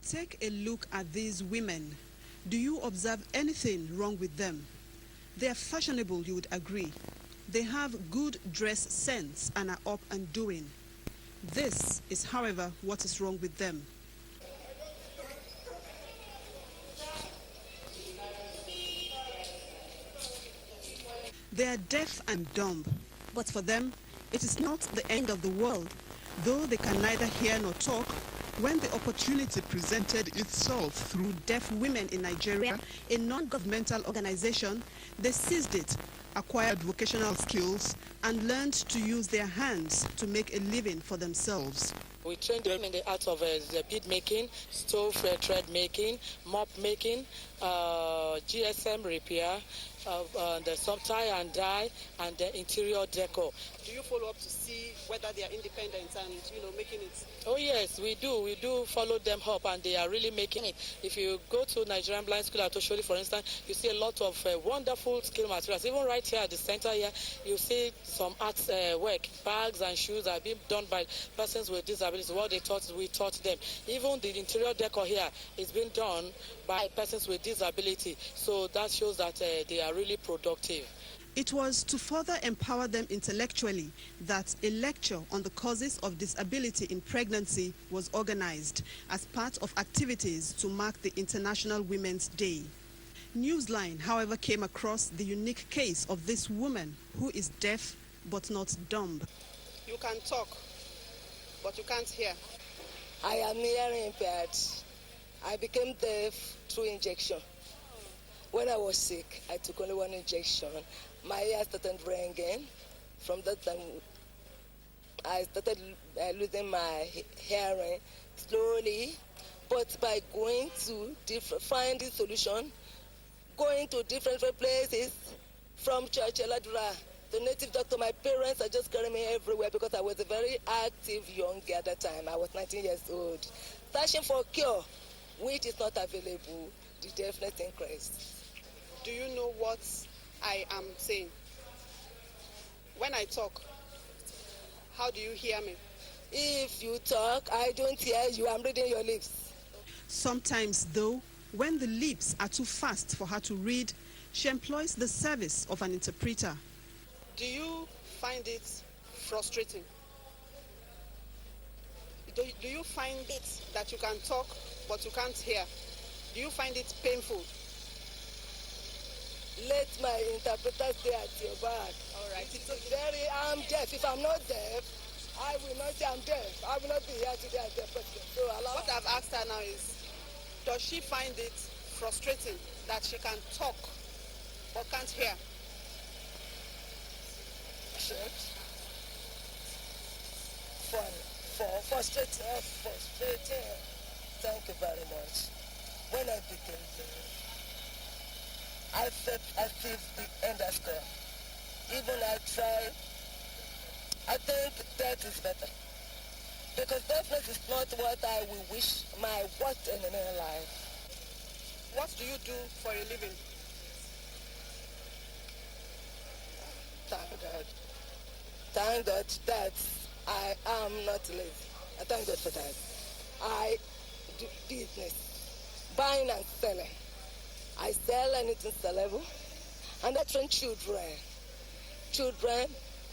Take a look at these women. Do you observe anything wrong with them? They are fashionable, you would agree. They have good dress sense and are up and doing. This is, however, what is wrong with them. They are deaf and dumb, but for them, it is not the end of the world. Though they can neither hear nor talk, when the opportunity presented itself through deaf women in Nigeria, a non-governmental organization, they seized it, acquired vocational skills, and learned to use their hands to make a living for themselves. We trained them in the art of the bead making, stove thread making, mop making, GSM repair, the tie and dye, and the interior decor. Do you follow up to see whether they are independent and, making it? Oh yes, we do. We do follow them up, and they are really making it. If you go to Nigerian Blind School at Oshodi, for instance, you see a lot of wonderful skill materials. Even right here at the center here, you see some art work. Bags and shoes are being done by persons with disabilities. What they taught, we taught them. Even the interior decor here is being done by persons with disability. So that shows that they are really productive. It was to further empower them intellectually that a lecture on the causes of disability in pregnancy was organized as part of activities to mark the International Women's Day. Newsline, however, came across the unique case of this woman who is deaf but not dumb. You can talk, but you can't hear. I am hearing impaired. I became deaf through injection. When I was sick, I took only one injection. My ear started ringing. From that time, I started losing my hearing slowly. But by going to finding solution, going to different places, from Church Eladra, the native doctor, my parents are just carrying me everywhere because I was a very active young girl at that time. I was 19 years old. Searching for cure, which is not available, the deafness increased. Do you know what I am saying? When I talk, how do you hear me? If you talk, I don't hear you. I'm reading your lips. Sometimes, though, when the lips are too fast for her to read, she employs the service of an interpreter. Do you find it frustrating? Do you find it that you can talk, but you can't hear? Do you find it painful? Let my interpreter stay at your back. All right. I'm deaf. If I'm not deaf, I will not say I'm deaf. I will not be here today as the president. So what I've asked her now is, does she find it frustrating that she can talk but can't hear? Frustrating. Thank you very much. When I became deaf, I felt as if the end has come. Even I tried, I think that is better. Because deafness is not what I will wish my worst enemy in life. What do you do for a living? Thank God. Thank God that I am not lazy. I thank God for that. I do business, buying and selling. I sell anything sellable, and I train children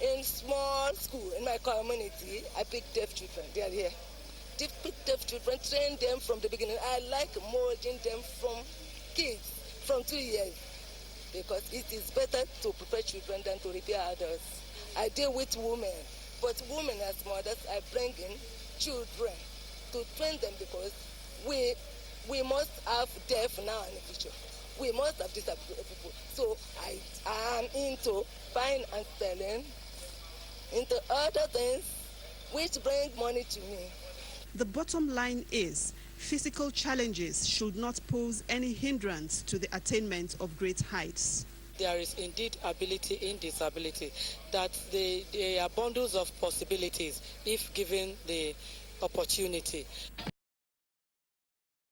in small school in my community. I pick deaf children, they are here. Pick deaf children, train them from the beginning. I like molding them from kids, from 2 years, because it is better to prepare children than to repair adults. I deal with women, but women as mothers, I bring in children to train them because we must have deaf now in the future. We must have disabled people. So I am into buying and selling, into other things which bring money to me. The bottom line is, physical challenges should not pose any hindrance to the attainment of great heights. There is indeed ability in disability, that they are bundles of possibilities if given the opportunity.